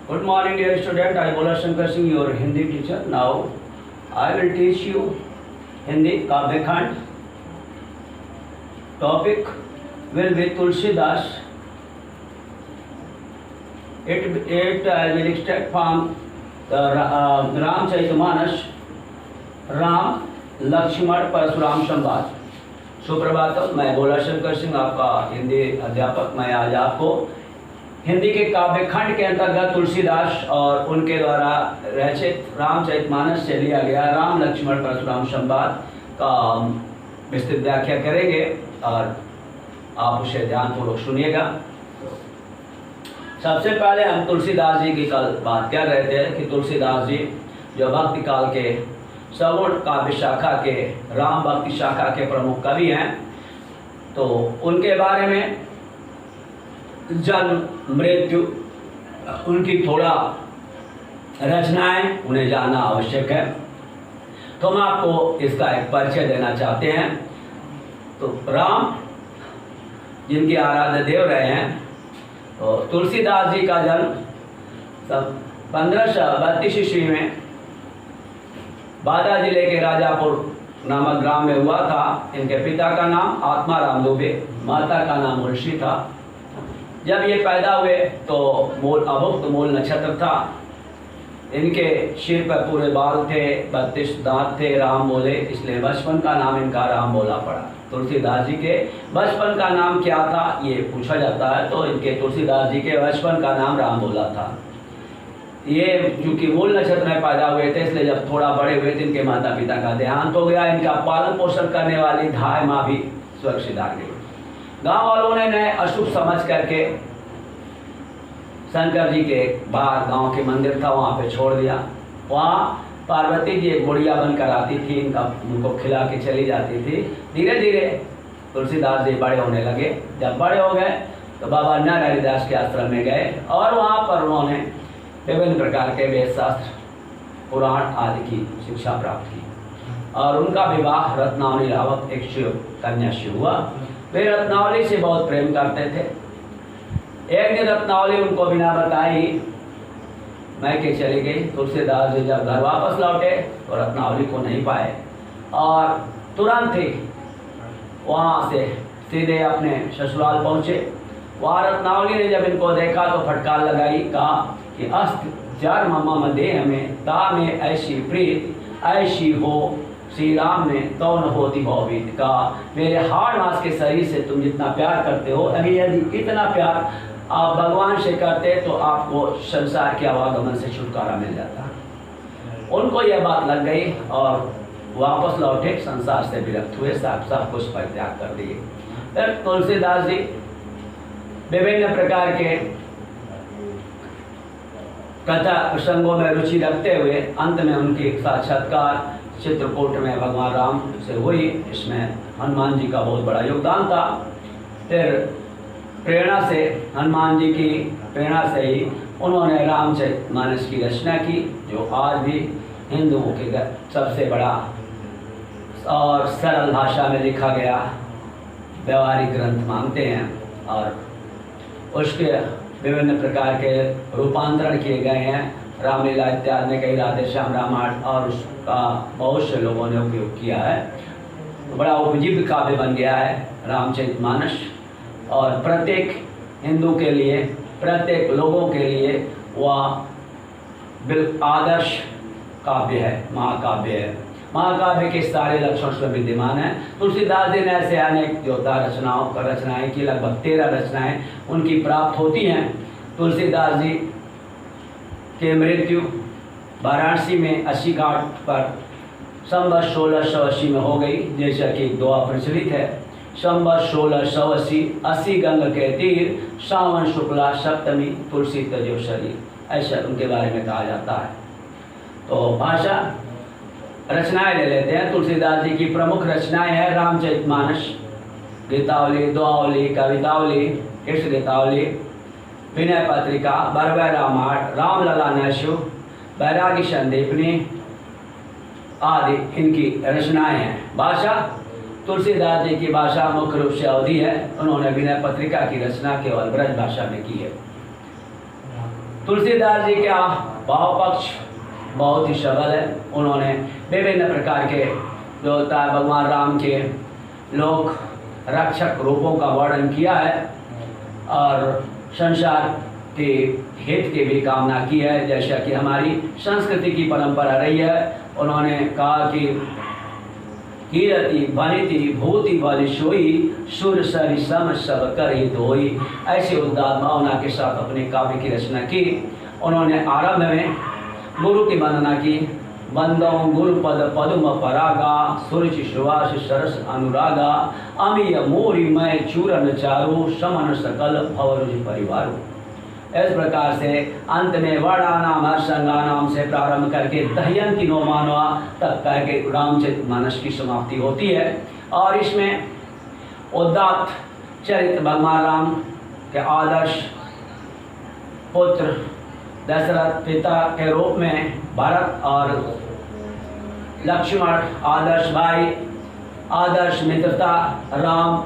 Good morning, dear student. I am Bhola Shankar Singh, your Hindi teacher. Now, I will teach you Hindi Kavya Khand. Topic will be Tulsidas. It will extract from Ramcharitmanas, Ram Lakshman Parshuram संवाद। सुप्रभातम, मैं भोला शंकर सिंह, आपका हिंदी अध्यापक। मैं आज आपको हिंदी के काव्य खंड के अंतर्गत तुलसीदास और उनके द्वारा रचित रामचरितमानस से लिया गया राम लक्ष्मण परशुराम संवाद का विस्तृत व्याख्या करेंगे और आप उसे ध्यानपूर्वक सुनिएगा। सबसे पहले हम तुलसीदास जी की कल बात कर रहे थे कि तुलसीदास जी जो भक्ति काल के सगुण काव्य शाखा के राम भक्ति शाखा के प्रमुख कवि हैं, तो उनके बारे में जन्म मृत्यु उनकी थोड़ा रचनाएं उन्हें जानना आवश्यक है। तो हम आपको इसका एक परिचय देना चाहते हैं। तो राम जिनके आराध्य देव रहे हैं, तो तुलसीदास जी का जन्म 1532 ईस्वी में बादा जिले के राजापुर नामक ग्राम में हुआ था। इनके पिता का नाम आत्माराम दुबे, माता का नाम मुंशी था। जब ये पैदा हुए तो मूल अभुक्त मूल नक्षत्र था। इनके सिर पर पूरे बाल थे, 32 दांत थे, राम बोले, इसलिए बचपन का नाम इनका राम बोला पड़ा। तुलसीदास जी के बचपन का नाम क्या था ये पूछा जाता है, तो इनके तुलसीदास जी के बचपन का नाम राम बोला था। ये चूँकि मूल नक्षत्र में पैदा हुए थे, इसलिए जब थोड़ा बड़े हुए थे इनके माता पिता का देहांत हो गया। इनका पालन पोषण करने वाली धाय माँ भी स्वर्ग सिधार गई। गांव वालों ने इन्हें अशुभ समझ करके शंकर जी के बाहर गांव के मंदिर था, वहाँ पे छोड़ दिया। वहाँ पार्वती जी एक बुढ़िया बनकर आती थी, उनको खिला के चली जाती थी। धीरे धीरे तुलसीदास जी बड़े होने लगे। जब बड़े हो गए तो बाबा नर हरिदास के आश्रम में गए और वहाँ पर उन्होंने विभिन्न प्रकार के वेद शास्त्र पुराण आदि की शिक्षा प्राप्त की और उनका विवाह रत्नावली रावत एक शिव कन्या से हुआ। वे रत्नावली से बहुत प्रेम करते थे। एक दिन रत्नावली उनको बिना बताई मैके चली गई। तुलसीदास जी जब घर वापस लौटे तो रत्नावली को नहीं पाए और तुरंत ही वहाँ से सीधे अपने ससुराल पहुँचे। वहाँ रत्नावली ने जब इनको देखा तो फटकार लगाई, कहा कि अस्त जार मम्मा मदे हमें ता में ऐसी प्रीत ऐसी हो श्री राम ने तो न होती भौभीत। का मेरे हाड़ मास के शरीर से तुम जितना प्यार करते हो, अभी यदि इतना प्यार आप भगवान से करते तो आपको संसार के आवागमन से छुटकारा मिल जाता। उनको यह बात लग गई और वापस लौटे, संसार से विरक्त हुए, सब कुछ परित्याग कर दिए। फिर तुलसीदास जी विभिन्न प्रकार के कथा प्रसंगों में रुचि रखते हुए अंत में उनकी साक्षात्कार चित्रकूट में भगवान राम से हुई। इसमें हनुमान जी का बहुत बड़ा योगदान था। फिर प्रेरणा से हनुमान जी की प्रेरणा से ही उन्होंने रामचरितमानस की रचना की, जो आज भी हिंदुओं के सबसे बड़ा और सरल भाषा में लिखा गया व्यवहारिक ग्रंथ मानते हैं। और उसके विभिन्न प्रकार के रूपांतरण किए गए हैं। रामलीला इत्यादि में कई राधे श्याम रामायण और उसका बहुत से लोगों ने उपयोग किया है। तो बड़ा उपजीव्य काव्य बन गया है रामचरितमानस और प्रत्येक हिंदू के लिए, प्रत्येक लोगों के लिए वह आदर्श काव्य है, महाकाव्य है। महाकाव्य के सारे लक्षण उसमें विद्यमान हैं। तुलसीदास जी ने ऐसे अनेक योद्धा रचनाएं की, लगभग 13 रचनाएं उनकी प्राप्त होती हैं। तुलसीदास जी के मृत्यु वाराणसी में 80 घाट पर संवत 1680 में हो गई। जैसा कि दुआ प्रचलित है, संवत 1680 80 गंग के तीर, सावन शुक्ला सप्तमी तुलसी तजो शरीर, ऐसा उनके बारे में कहा जाता है। तो भाषा रचनाएं ले लेते हैं। तुलसीदास जी की प्रमुख रचनाएं हैं रामचरितमानस, गीतावली, दुआवली, कवितावली, कृष्ण गीतावली, विनय पत्रिका, बरवै रामायण, रामलला नैशु, बैरागी संदीपनी आदि इनकी रचनाएं हैं। भाषा तुलसीदास जी की भाषा मुख्य रूप से अवधी है। उन्होंने विनय पत्रिका की रचना केवल ब्रज भाषा में की है। तुलसीदास जी का भाव पक्ष बहुत ही सबल है। उन्होंने विभिन्न प्रकार के जो होता है भगवान राम के लोक रक्षक रूपों का वर्णन किया है और संसार के हित की भी कामना की है। जैसा कि हमारी संस्कृति की परंपरा रही है, उन्होंने कहा कि कीरति वनिति भूति बल सोई सुर सरि सम सब करि धोई। ऐसे उदात्त भावना के साथ अपने काव्य की रचना की। उन्होंने आरंभ में गुरु की वंदना की। वंदो गुरु पद पद्म परागा सुरुचि सुवास सरस अनुरागा अमीय मोरी मय चूरन चारु समन सकल भवरुज परिवारु। इस प्रकार से अंत में वर्णानाम हर्षंगानाम से प्रारंभ करके दह्यंती नो मानवा तक कह के रामचरितमानस की समाप्ति होती है। और इसमें उदात्त चरित्र भगवान राम के आदर्श पुत्र दशरथ पिता के रूप में भरत और लक्ष्मण आदर्श भाई, आदर्श मित्रता राम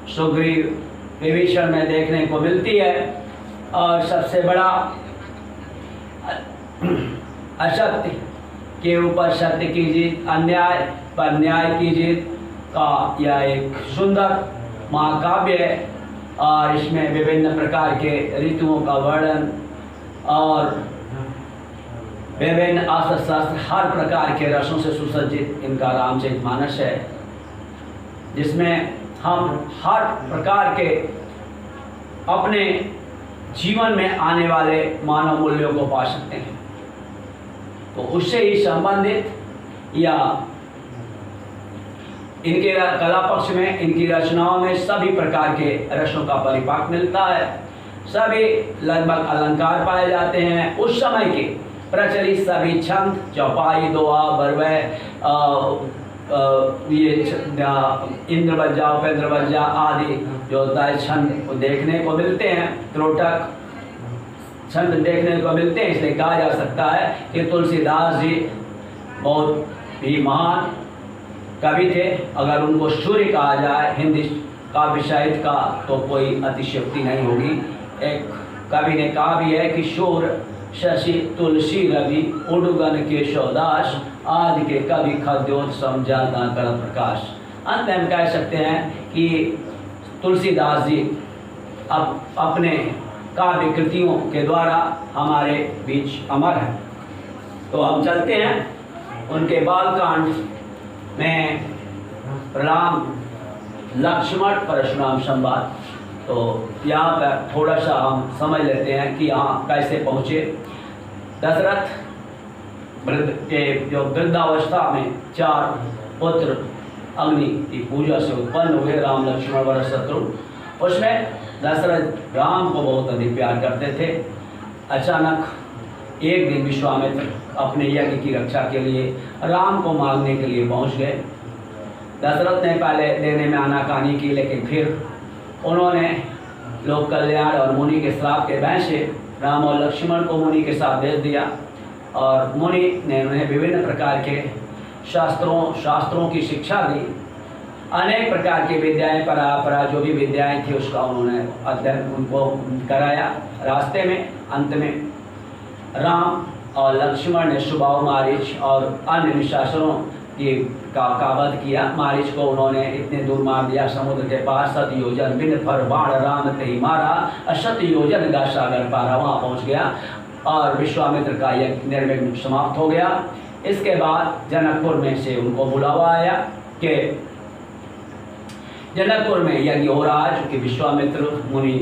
सुग्रीव विभीषण में देखने को मिलती है। और सबसे बड़ा असत्य के ऊपर सत्य की जीत, अन्याय पर न्याय की जीत का यह एक सुंदर महाकाव्य है। और इसमें विभिन्न प्रकार के ऋतुओं का वर्णन और विभिन्न अस्त्र शस्त्र हर प्रकार के रसों से सुसज्जित इनका रामचरितमानस है, जिसमें हम हर प्रकार के अपने जीवन में आने वाले मानव मूल्यों को पा सकते हैं। तो उससे ही संबंधित या इनके कला पक्ष में इनकी रचनाओं में सभी प्रकार के रसों का परिपाक मिलता है। सभी लगभग अलंकार पाए जाते हैं। उस समय के प्रचलित सभी छंद चौपाई दोहा बरवै ये इंद्र बज्जा उपेंद्र बज्जा आदि जो होता है छंद देखने को मिलते हैं। त्रोटक छंद देखने को मिलते हैं। इसलिए कहा जा सकता है कि तुलसीदास जी बहुत ही महान कवि थे। अगर उनको सूर्य कहा जाए हिंदी काव्य साहित्य का तो कोई अतिशयोक्ति नहीं होगी। एक कवि ने कहा भी है कि सूर्य शशि तुलसी रवि उडुगन केशवदास आदि के कवि खद्योत समझाता कर प्रकाश। अंत में हम कह सकते हैं कि तुलसीदास जी अब अपने काव्य कृतियों के द्वारा हमारे बीच अमर हैं। तो हम चलते हैं उनके बालकांड में राम लक्ष्मण परशुराम संवाद। तो यहाँ पर थोड़ा सा हम समझ लेते हैं कि यहाँ कैसे पहुँचे। दशरथ के जो वृद्धावस्था में 4 पुत्र अग्नि की पूजा से उत्पन्न हुए राम लक्ष्मण भरत शत्रुघ्न। उसमें दशरथ राम को बहुत अधिक प्यार करते थे। अचानक एक दिन विश्वामित्र अपने यज्ञ की रक्षा के लिए राम को मांगने के लिए पहुँच गए। दशरथ ने पहले देने में आनाकानी की, लेकिन फिर उन्होंने लोक कल्याण और मुनि के श्राप के भय से राम और लक्ष्मण को मुनि के साथ भेज दिया। और मुनि ने उन्हें विभिन्न प्रकार के शास्त्रों की शिक्षा दी। अनेक प्रकार की विद्याएं परापरा जो भी विद्याएं थी उसका उन्होंने अध्ययन उनको कराया। रास्ते में अंत में राम और लक्ष्मण ने सुबाहु मारीच और अन्य निशाचरों का वध किया। मारीच को उन्होंने इतने दूर मार दिया समुद्र के पास, 7 योजन बिन फर बाण राम तही मारा, 7 योजन गा सागर पारा। वहाँ पहुँच गया और विश्वामित्र का यज्ञ निर्विघ्न समाप्त हो गया। इसके बाद जनकपुर में से उनको बुलावा आया कि जनकपुर में यज्ञ हो रहा है। चूँकि विश्वामित्र मुनि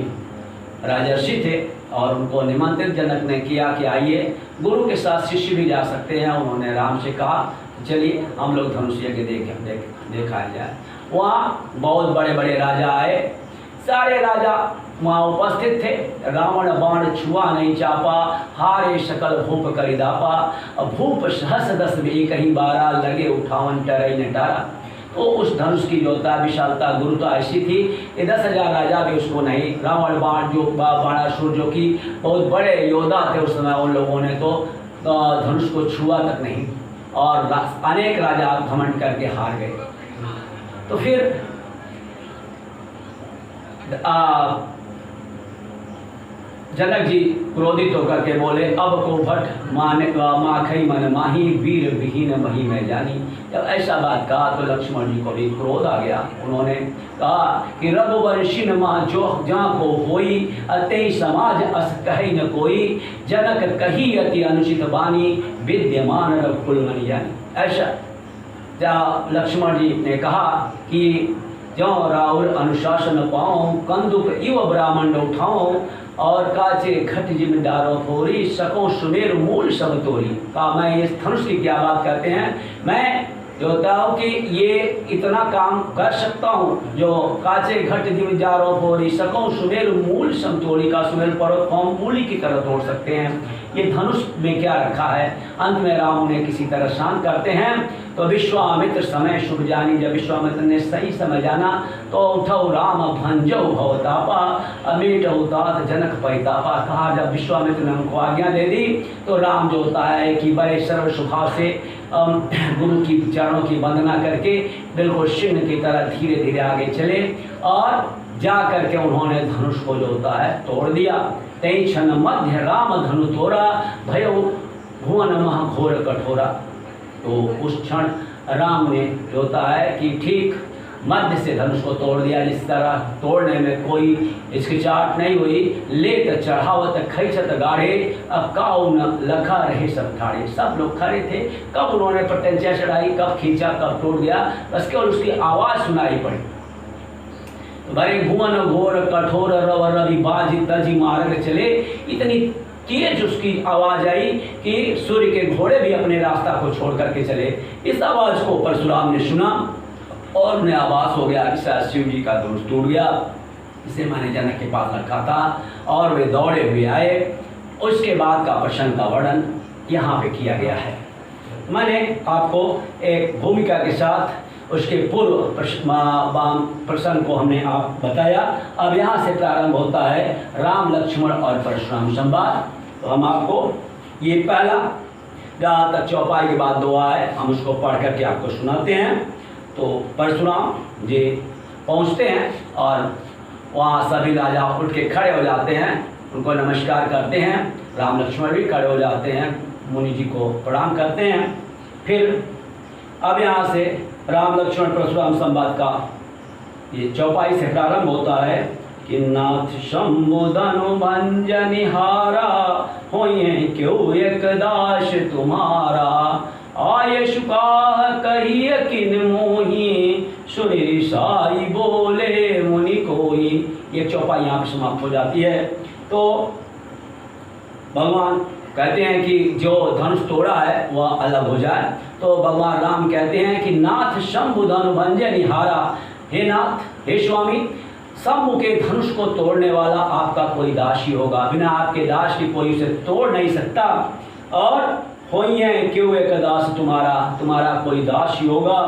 राजर्षि थे और उनको निमंत्रित जनक ने किया कि आइए, गुरु के साथ शिष्य भी जा सकते हैं। उन्होंने राम से कहा चलिए हम लोग धनुष यज्ञ देखा जाए। वहाँ बहुत बड़े बड़े राजा आए। सारे राजा वहाँ उपस्थित थे। रावण बाण छुआ नहीं चापा, हारे सकल भूप करिदापा, भूप सहस 10 में कहीं 12, लगे 58 टरई नटारा। तो उस धनुष की योद्धा विशालता गुरुता ऐसी थी कि 10,000 राजा भी उसको नहीं, रावण बाण जो बाणासुर जो कि बहुत बड़े योद्धा थे उस समय, उन लोगों ने तो धनुष को छुआ तक नहीं और अनेक राजा घमंड करके हार गए। तो फिर जनक जी क्रोधित होकर के बोले, अब को भट माखई मन माही वीर विहीन मही में जानी। जब ऐसा बात कहा तो लक्ष्मण जी को भी क्रोध आ गया। उन्होंने कहा कि रघुवंशी माँ जो जहाँ को होई अतई समाज अस कही न कोई, जनक कही अति अनुचित बानी विद्यमान रघुकुल मन जानी। ऐसा लक्ष्मण जी ने कहा कि जो राउर अनुशासन पाऊँ कंदुक इव ब्राह्मण उठाऊँ और काचे घट जिम डारो थोरी सको सुमेर मूल सब तोरी। कहा मैं इस धनुष की क्या बात करते हैं, मैं जो होता हूँ कि ये इतना काम कर सकता हूँ जो काचे घट जिम डारो थोरी सको सुमेर मूल समतोड़ी। का सुमेर पर्वत को हम मूली की तरह तोड़ सकते हैं। ये धनुष में क्या रखा है। अंत में राम उन्हें किसी तरह शांत करते हैं। तो विश्वामित्र समय शुभ जानी, जब विश्वामित्र ने सही समय जाना तो उठो राम भंजो भवतापा अमीट उतात जनक पैतापा। कहा जब विश्वामित्र ने उनको आज्ञा दे दी तो राम जो होता है कि बड़े सर्व स्वभाव से गुरु की चरणों की वंदना करके बिल्कुल सिंह की तरह धीरे धीरे आगे चले और जा करके उन्होंने धनुष को जो होता है तोड़ दिया। तई क्षण मध्य राम धनु तोड़ा भयो भुवन महा घोर कठोरा। तो उस क्षण राम ने जो होता है कि ठीक मध्य से धनुष को तोड़ दिया। जिस तरह तोड़ने में कोई हिचकिचाहट नहीं हुई। लेत चढ़ावत खैचत गाढ़े अब काऊ न लखा रहे सब ठाड़े। सब लोग खड़े थे, कब उन्होंने प्रत्यंचा चढ़ाई, कब खींचा, कब तोड़ दिया, बस केवल उसकी आवाज़ सुनाई पड़ी। भरे भुवन घोर कठोर रव रवि बाजी तजी मार्ग चले। इतनी तेज उसकी आवाज आई कि सूर्य के घोड़े भी अपने रास्ता को छोड़ करके चले। इस आवाज को परशुराम ने सुना और उन्हें आवाज हो गया कि शिव जी का धनुष टूट गया, इसे मैंने जनक के पास रखा था। और वे दौड़े हुए आए। उसके बाद का प्रसंग का वर्णन यहाँ पे किया गया है। मैंने आपको एक भूमिका के साथ उसके पूर्व प्रसंग को हमने आप बताया। अब यहाँ से प्रारंभ होता है राम लक्ष्मण और परशुराम संवाद। तो हम आपको ये पहला जहाँ तक चौपाई के बाद 2 आए हम उसको पढ़ करके आपको सुनाते हैं। तो परशुराम जी पहुँचते हैं और वहाँ सभी राजा उठ के खड़े हो जाते हैं, उनको नमस्कार करते हैं। राम लक्ष्मण भी खड़े हो जाते हैं, मुनि जी को प्रणाम करते हैं। फिर अब यहाँ से राम लक्ष्मण परशुराम संवाद का ये चौपाई से प्रारंभ होता है कि नाथ शंभुधनु भंजनिहारा होइए क्यों एक दास तुम्हारा, आय शुकाह कहिए किन मोही सुनि साई बोले मुनि कोई। ये चौपाई यहाँ पर समाप्त हो जाती है। तो भगवान कहते हैं कि जो धनुष तोड़ा है वह अलग हो जाए। तो भगवान राम कहते हैं कि नाथ शंभु धनु भंजनिहारा, हे नाथ, हे स्वामी, शंभु के धनुष को तोड़ने वाला आपका कोई दास ही होगा, बिना आपके दास की कोई उसे तोड़ नहीं सकता। और होइए क्यों एक दास तुम्हारा, तुम्हारा कोई दास ही होगा।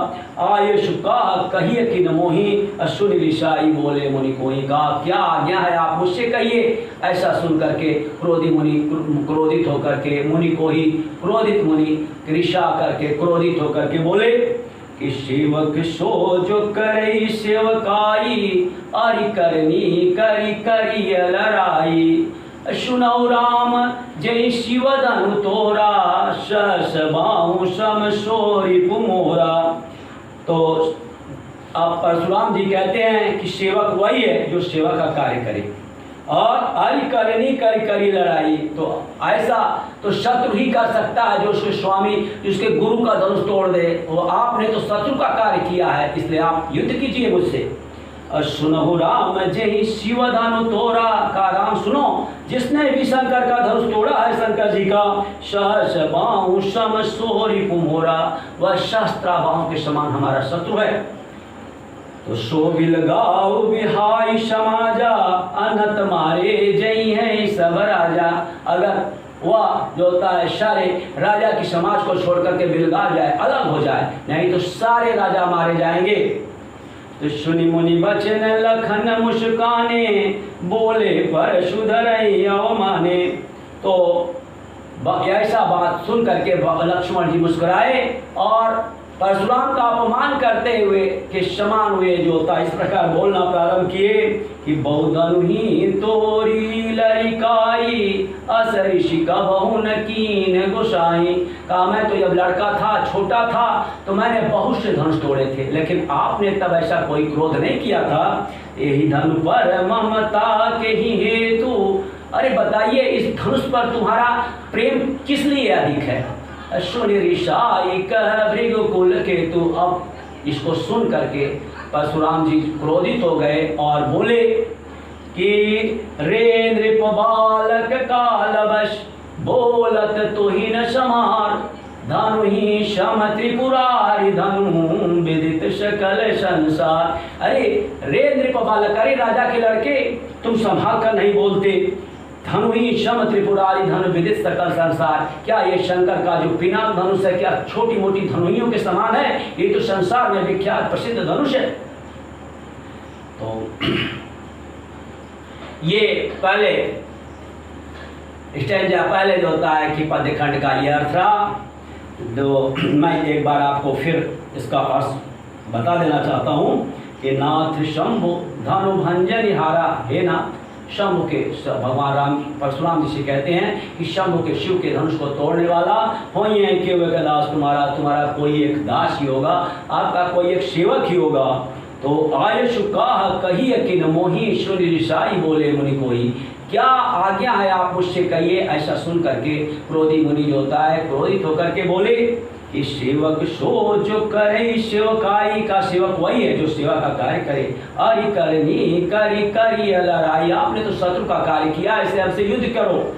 आयुष का कहिए कि मोही सुन ऋषाई बोले मुनि कोई। का क्या आज्ञा है आप मुझसे कहिए। ऐसा सुन करके क्रोधित होकर के मुनि को ही क्रोधित मुनि ऋषा करके क्रोधित होकर के बोले कि सेवक सो जो करे सेवकाई, अरि करनी करी करी लड़ाई। सुनौ राम जय शिव धनु तोरा, सस बाहु सम सोरी पुमोरा। तो अब परशुराम जी कहते हैं कि सेवक वही है जो सेवा का कार्य करे, और अरि करनी करी करी लड़ाई। तो ऐसा तो शत्रु ही कर सकता है जो उसके स्वामी, जिसके गुरु का धनुष तोड़ दे। वो आपने तो शत्रु का कार्य किया है, इसलिए आप युद्ध कीजिए मुझसे। सुनो राम जय शिव धनु तोरा। का राम सुनो, जिसने भी शंकर का धनुष तोड़ा है, शंकर जी का, सहस बाहु सम सोहरी पुमोरा, वह शस्त्रा बाहु के समान हमारा शत्रु है। तो सो बिल गाओ बिहाई समाजा, अनत मारे जय है सब राजा। अगर वह जो होता है सारे राजा की समाज को छोड़ करके बिलगा जाए, अलग हो जाए, नहीं तो सारे राजा मारे जाएंगे। तो सुनि मुनि बचन लखन मुस्काने, बोले पर सुधरई अवमाने। तो ऐसा बात सुन करके लक्ष्मण जी मुस्कुराए और परशुराम का अपमान करते हुए के समान हुए जोता इस प्रकार बोलना प्रारंभ किए कि बहुधनु ही तोरी लड़काई अस ऋषि का बहुन कीन गोसाई। कहा मैं तो जब लड़का था, छोटा था, तो मैंने बहुत से धनुष तोड़े थे, लेकिन आपने तब ऐसा कोई क्रोध नहीं किया था। यही धनु पर ममता के ही हेतु। अरे बताइए, इस धनुष पर तुम्हारा प्रेम किस लिए अधिक है? सुनि ऋषाई कह भृगुकुल केतु। अब इसको सुन करके परशुराम जी क्रोधित हो गए और बोले कि रे नृप बालक कालवश बोलत तो ही न समार धनु ही शम त्रिपुरारी धनु विदित सकल संसार। अरे रे नृप बालक, अरे राजा के लड़के, तुम संभाल कर नहीं बोलते। धनु ही शम त्रिपुरारी धनु विदित सकल संसार। क्या ये शंकर का जो पिनाक धनुष है क्या छोटी मोटी धनुइयों के समान है? ये तो संसार में विख्यात प्रसिद्ध धनुष है। तो ये पहले स्टैंजा पहले जो होता है कि पद्यखंड का ये अर्थ रहा। तो मैं एक बार आपको फिर इसका अर्थ बता देना चाहता हूँ कि नाथ शंभु धनु भंजन हारा। हे नाथ, शंभु के भगवान राम परशुराम जी से कहते हैं कि शंभु के शिव के धनुष को तोड़ने वाला हो ये के वे दास तुम्हारा कोई एक दास ही होगा, आपका कोई एक सेवक ही होगा। तो आयुष काह कही किन मोही सुनि ऋषाई बोले मुनि कोई। क्या आज्ञा है आप मुझसे कहिए। ऐसा सुन करके क्रोधी मुनि जो होता है क्रोधित होकर के बोले कि सेवक सो जो करे सेवकाई। का सेवक वही है जो सेवा का कार्य करे। अरि करनी करी करी लड़ाई। आपने तो शत्रु का कार्य किया, इसलिए हमसे युद्ध करो।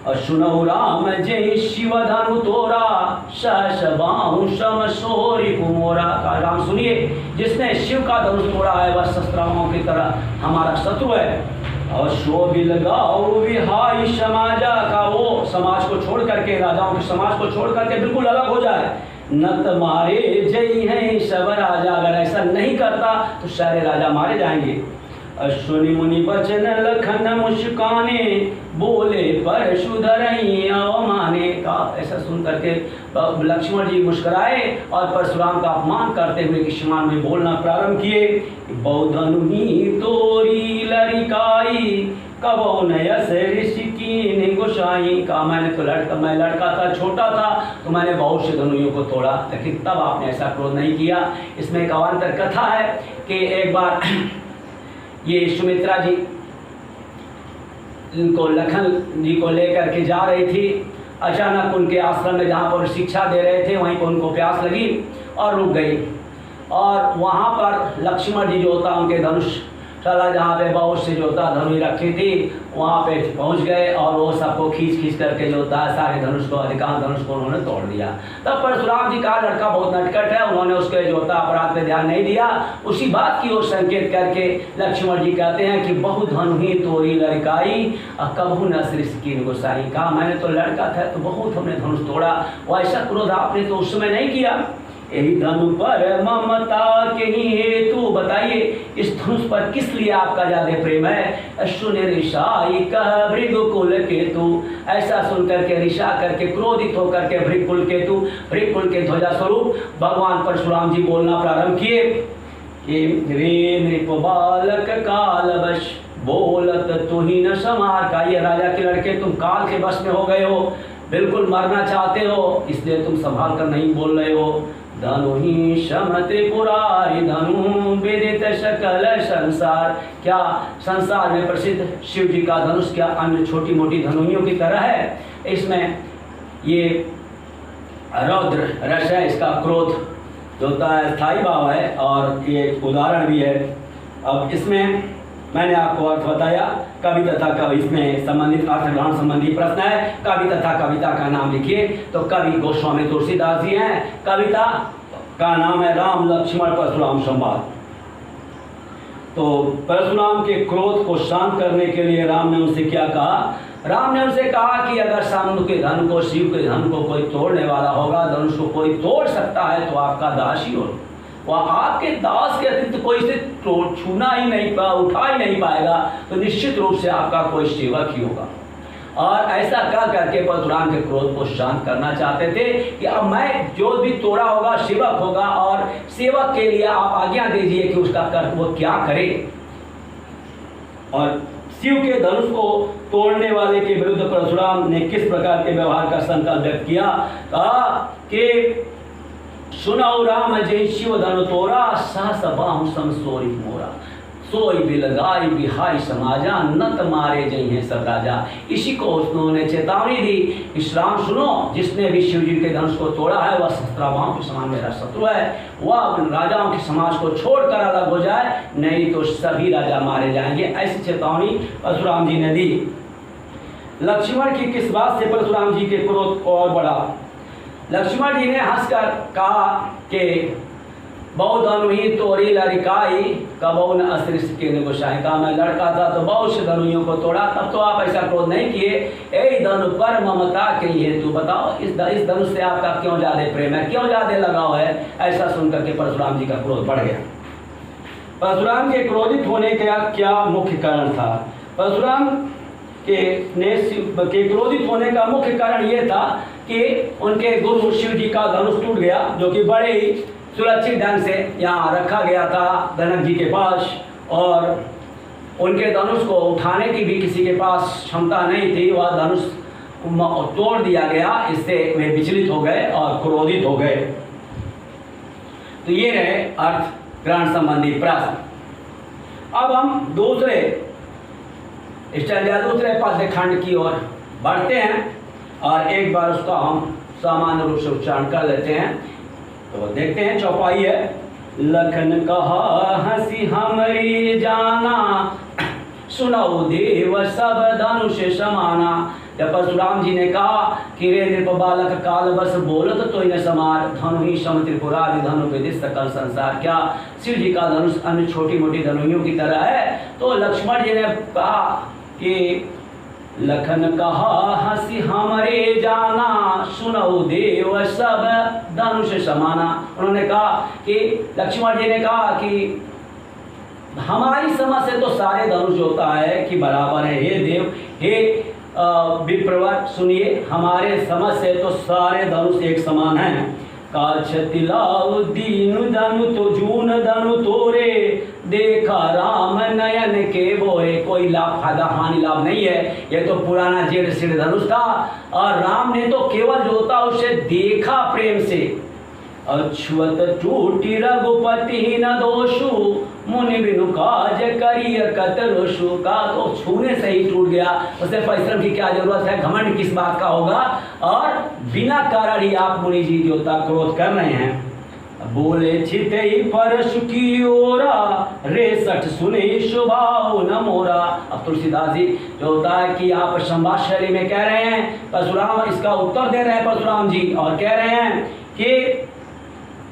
और सुनो राम जय शिव धनु तोरा सहस बाहु सम सोरी कुमोरा। का राम सुनिए, जिसने शिव का धनुष तोड़ा है वह शस्त्राओं की तरह हमारा शत्रु है। और शो बिलगाओ विहाई समाजा। का वो समाज को छोड़ करके, राजाओं के समाज को छोड़ करके बिल्कुल अलग हो जाए। नत मारे जय हैं सब राजा। अगर ऐसा नहीं करता तो सारे राजा मारे जाएंगे। अश्विनी मुनि बचन लखन मुस्काने बोले परशुधर अवमाने। का ऐसा सुन करके लक्ष्मण जी मुस्कुराए और परशुराम का अपमान करते हुए किस्मान में बोलना प्रारंभ किए। बहुधनु ही तोरी लड़काई कबो नयस ऋषि की गोसाई। का मैं लड़का था, छोटा था, तो मैंने बहुत से धनुइयों को तोड़ा, लेकिन तब आपने ऐसा क्रोध नहीं किया। इसमें एक अवान्तर कथा है कि एक बार ये सुमित्रा जी इनको लखन जी को लेकर के जा रही थी। अचानक उनके आश्रम में जहाँ पर शिक्षा दे रहे थे वहीं पर उनको प्यास लगी और रुक गई। और वहाँ पर लक्ष्मण जी जो होता उनके धनुष शाला जहाँ पे बहुत से जो होता धनुष रखी थी वहाँ पे पहुँच गए और वो सबको खींच करके जो होता है सारे धनुष को, अधिकांश धनुष को उन्होंने तोड़ दिया। तब परशुराम जी का लड़का बहुत नटखट है, उन्होंने उसके जो होता अपराध पे ध्यान नहीं दिया। उसी बात की ओर संकेत करके लक्ष्मण जी कहते हैं कि बहु धनु ही तोरी लड़काई कबहू न सृष्टि की गोसाई। कहा मैंने तो लड़का था तो बहुत हमने धनुष तोड़ा, वैसा क्रोध आपने तो उस समय नहीं किया। यही धनु पर ममता के ही हेतु। बताइए इस धनुष पर किस लिए आपका ज्यादा प्रेम है। सुनि ऋषाई कह भृगुकुल केतु। ऐसा सुन करके ऋषा करके क्रोधित होकर के भृगुकुल के ध्वजा स्वरूप भगवान परशुराम जी बोलना प्रारंभ किए। रे नृप बालक कालवश बोलत तु ही न समार। का ये राजा के लड़के तुम काल के वश में हो गए हो, बिल्कुल मरना चाहते हो, इसलिए तुम संभाल कर नहीं बोल रहे हो। धनु ही शम त्रिपुरारी धनु विदित सकल संसार। क्या संसार में प्रसिद्ध शिव जी का धनुष क्या अन्य छोटी मोटी धनुइयों की तरह है? इसमें ये रौद्र रस है, इसका क्रोध जो होता है स्थायी भाव है और ये उदाहरण भी है। अब इसमें मैंने आपको अर्थ बताया। कवि तथा कवि इसमें संबंधित अर्थ ग्रहण संबंधी प्रश्न है। कवि तथा कविता का नाम लिखिए। तो कवि गोस्वामी तुलसीदास जी हैं। कविता का नाम है राम लक्ष्मण परशुराम संवाद। तो परशुराम के क्रोध को शांत करने के लिए राम ने उनसे क्या कहा? राम ने उनसे कहा कि अगर शंभु के धन को, शिव के धन को कोई तोड़ने वाला होगा, धनुष को कोई तोड़ सकता है तो आपका दास ही हो। वह आपके दास के अतिरिक्त कोई से छूना ही नहीं, उठा ही नहीं पाएगा, तो निश्चित रूप से आपका कोई सेवक ही होगा। और ऐसा कह करके परशुराम के क्रोध को शांत करना चाहते थे कि अब मैं जो भी तोड़ा होगा सेवक होगा, और सेवक के लिए आप आज्ञा दीजिए कि उसका कर्म वो क्या करे। और शिव के धनुष को तोड़ने वाले के विरुद्ध परशुराम ने किस प्रकार के व्यवहार का संकल्प व्यक्त किया। कहा कि सुनाओ राम जय शिव धनु तोरा, सहस बाहु सम सोई मोरा, सोई बिलगाई बिहाई समाजा, नत मारे जय हैं सब राजा। इसी को उन्होंने चेतावनी दी कि श्राम सुनो, जिसने भी शिव जी के धनुष को तोड़ा है वह सहस्त्राबाहों के समान मेरा शत्रु है, वह राजाओं के समाज को छोड़कर अलग हो जाए, नहीं तो सभी राजा मारे जाएंगे। ऐसी चेतावनी परशुराम जी ने दी। लक्ष्मण की किस बात से परशुराम जी के क्रोध और बढ़ा। लक्ष्मण जी ने हंसकर कहा कि बहुत धनुही तोड़ी लड़काई, कबो न अस्त्र के गोसाई। कहा मैं लड़का था तो बहुत से धनुइयों को तोड़ा, तब तो आप ऐसा क्रोध नहीं किए। ए धनु पर ममता के हेतु बताओ, इस धनुष से आपका क्यों ज्यादा प्रेम है, क्यों ज्यादा लगाव है। ऐसा सुनकर के परशुराम जी का क्रोध बढ़ गया। परशुराम के क्रोधित होने का क्या मुख्य कारण था। परशुराम के क्रोधित होने का मुख्य कारण यह था कि उनके गुरु शिव जी का धनुष टूट गया, जो कि बड़े ही सुरक्षित ढंग से यहाँ रखा गया था जनक जी के पास, और उनके धनुष को उठाने की भी किसी के पास क्षमता नहीं थी। वह धनुष तोड़ दिया गया, इससे वे विचलित हो गए और क्रोधित हो गए। तो ये रहे अर्थ ग्रहण संबंधी प्रश्न। अब हम दूसरे पद्य खंड की ओर बढ़ते हैं और एक बार उसका हम सामान्य रूप से उच्चारण कर लेते हैं। तो देखते हैं, चौपाई है। लखन कहा हंसी हमरी जाना, सुनाओ देव सब धनुष समाना। जब परशुराम जी ने कहा कि रे नृप बालक काल बस बोलत तो न समार, धनु ही सम त्रिपुरादि धनु विदित सकल संसार। क्या शिव जी का धनुष अन्य छोटी मोटी धनुइयों की तरह है। तो लक्ष्मण जी ने कहा कि लखन कहा हंसी हमरे जाना, सुनो देव सब धनुष समाना। उन्होंने कहा कि लक्ष्मण जी ने कहा कि हमारी समझ से तो सारे धनुष होता है कि बराबर है। हे देव, हे विप्रवर सुनिए, हमारे समझ से तो सारे धनुष एक समान हैं। काछतिलाउ दीनु धनु तो जून धनु तोरे, देखा राम नयन के बोए। कोई लाभ फायदा हानि लाभ नहीं है, ये तो पुराना जेड़ सिर धनुष था, और राम ने तो केवल जो था उसे देखा प्रेम से। अछुअत टूटी रघुपति न दोषु, मुनि बिनु काज करिय कतरोषु। का तो छूने से ही टूट गया, उसे परिश्रम की क्या जरूरत है, घमंड किस बात का होगा। और बिना कारण ही आप मुनि जी देवता क्रोध कर रहे हैं। बोले छिते परशु की ओरा, रे सठ सुने शुभाओ न मोरा। अब तुलसीदास जी जो होता है कि आप संभाषणी में कह रहे हैं, परशुराम इसका उत्तर दे रहे हैं परशुराम जी, और कह रहे हैं कि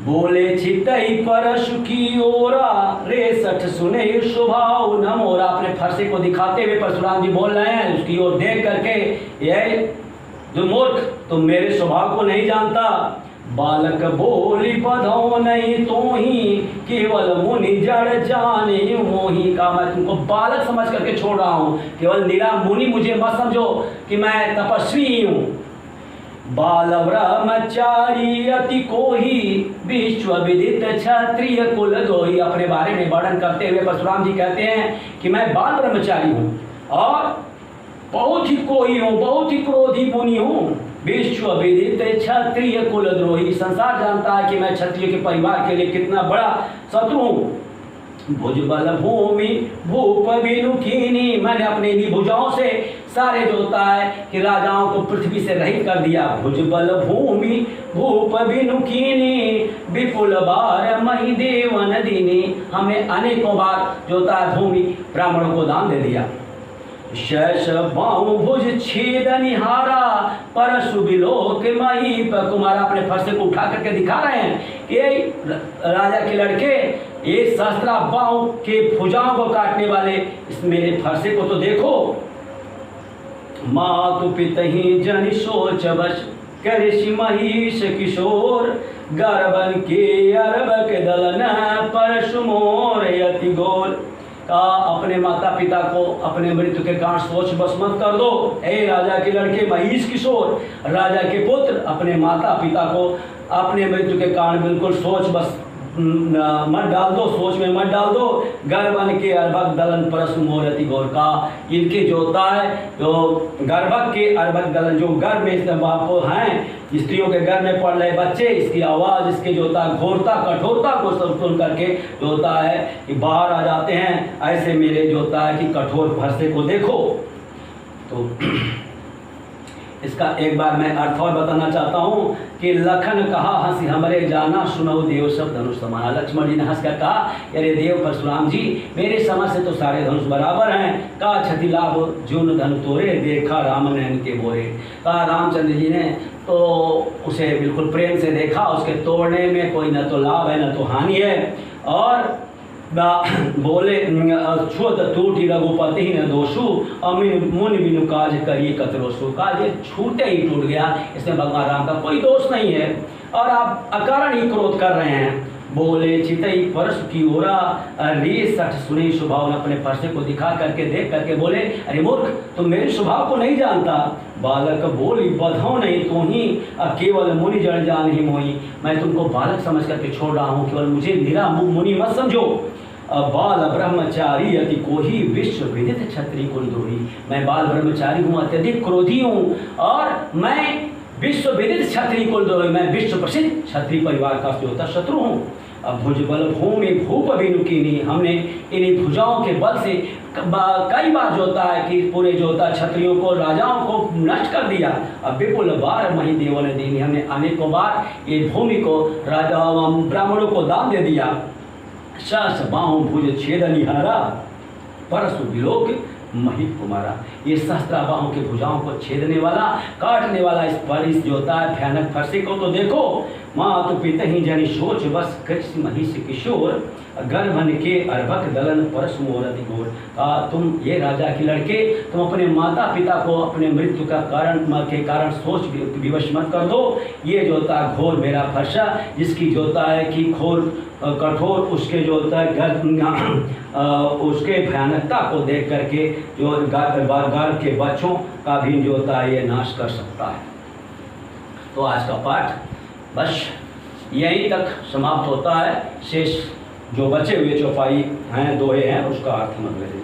बोले छितई परशु की ओरा, रे सठ सुने शुभाओ न मोरा। अपने फरसे को दिखाते हुए परशुराम जी बोल रहे हैं, उसकी ओर देख करके, ये जो मूर्ख तुम मेरे स्वभाव को नहीं जानता। बालक बोली बधो नहीं तो ही, केवल मुनि जड़ जाने मोही। का मैं तुमको बालक समझ करके छोड़ रहा हूँ, केवल निरा मुनि मुझे मत समझो कि मैं तपस्वी हूँ। बाल ब्रह्मचारी अति कोही, विश्व विदित क्षत्रिय कुल दोही। अपने बारे में वर्णन करते हुए परशुराम जी कहते हैं कि मैं बाल ब्रह्मचारी हूँ और बहुत ही कोही हूँ, बहुत ही क्रोधी मुनि हूँ। विश्व विदित क्षत्रिय कुलद्रोही, संसार जानता है कि मैं क्षत्रिय के परिवार के लिए कितना बड़ा शत्रु हूँ। भुजबल भूमि भूप विनुखीनी, मैंने अपनी भुजाओं से सारे जो होता है कि राजाओं को पृथ्वी से रहित कर दिया। भुजबल भूमि भूप विनुखीनी, विपुल बार मही देवन दीनी। हमने अनेकों बार जो होता है भूमि ब्राह्मणों को दान दे दिया। शेष बाहु भुज छेद निहारा, परशु बिलोक मही कुमार। अपने फरसे को उठा करके दिखा रहे हैं कि राजा के लड़के ये सहस्त्रा बाहु के भुजाओं को काटने वाले इस मेरे फरसे को तो देखो। मातु पितहि जन सोच वश, कृषि महिष किशोर। गर्भन के अरब के दलन, परशु मोर यति गोर। अपने माता पिता को अपने मृत्यु के कारण सोच बस मत कर दो। हे राजा के लड़के महिष किशोर, राजा के पुत्र, अपने माता पिता को अपने मृत्यु के कारण बिल्कुल सोच बस मत डाल दो, सोच में मत डाल दो। गर्भन के अर्भक दलन परसु मोरति गौर का, इनके जो होता है जो गर्भक के अर्भक दलन, जो गर्भ में बाप हैं स्त्रियों के गर्भ में पड़ रहे बच्चे, इसकी आवाज़, इसके जो होता है घोरता कठोरता को सब सुन करके जो होता है कि बाहर आ जाते हैं। ऐसे मेरे जो होता है कि कठोर फरसे को देखो। तो इसका एक बार मैं अर्थ और बताना चाहता हूँ कि लखन कहा हंसी हमरे जाना सुनो देव सब धनुष समाना। लक्ष्मण जी ने हंस कर कहा, अरे देव परशुराम जी, मेरे समझ से तो सारे धनुष बराबर हैं। कहा क्षति लाभ जुन धन तोरे, देखा राम नयन के बोरे। कहा रामचंद्र जी ने तो उसे बिल्कुल प्रेम से देखा, उसके तोड़ने में कोई न तो लाभ है न तो हानि है। और बोले छुत टूटी रघुपति न दोषु, अमीन मुनि बिनु काज करिए कतरोसु। काज ये छूटे ही टूट गया, इसमें भगवान राम का कोई दोष नहीं है और आप अकारण ही क्रोध कर रहे हैं। बोले चितई परस की ओरा, रे सठ सुने स्वभाव, अपने परसे को दिखा करके देख करके बोले, अरे मूर्ख, तुम मेरे स्वभाव को नहीं जानता। बालक बोली बधाओ नहीं तो ही, केवल मुनि जड़ जान ही मोही। मैं तुमको बालक समझ करके छोड़ रहा हूँ, केवल मुझे निरा मुनि मत समझो। बाल ब्रह्मचारी अति कोही, विश्व विदित क्षत्रिय कुलद्रोही। मैं बाल ब्रह्मचारी हूँ, अत्यधिक क्रोधी हूँ और मैं विश्व विदित क्षत्रिय कुलद्रोही, मैं विश्व प्रसिद्ध क्षत्रिय परिवार का जो शत्रु हूँ। अब भुजबल भूमि भूप बिनुकीनी, हमने इन्हीं भुजाओं के बल से कई बार जो होता है कि पूरे जो होता है क्षत्रियों को, राजाओं को नष्ट कर दिया। अब विपुल बार मही देवों ने दीनी, हमने अनेकों बार ये भूमि को राजा ब्राह्मणों को दान दे दिया। सहस बाहु भुज छेद निहारा, परसु विलोक महित कुमारा। ये सहस्त्रा बाहों के भुजाओं को छेदने वाला, काटने वाला इस पर इस जो होता है भयानक फरसे को तो देखो। माँ तो पिता ही जनि सोच बस कृष्ण महिष किशोर, गर्भन के अर्भक दलन परस मोरति घोर। तुम ये राजा के लड़के, तुम अपने माता पिता को अपने मृत्यु का कारण सोच विवश मत कर दो। ये जो होता है घोर मेरा फरसा, जिसकी जो होता है कि घोर कठोर उसके जो होता है उसके भयानकता को देख करके जो गर्भ के बच्चों का भी जो होता है ये नाश कर सकता है। तो आज का पाठ बस यहीं तक समाप्त होता है। शेष जो बचे हुए चौपाई हैं, दोहे हैं, उसका अर्थ हम अगले दिन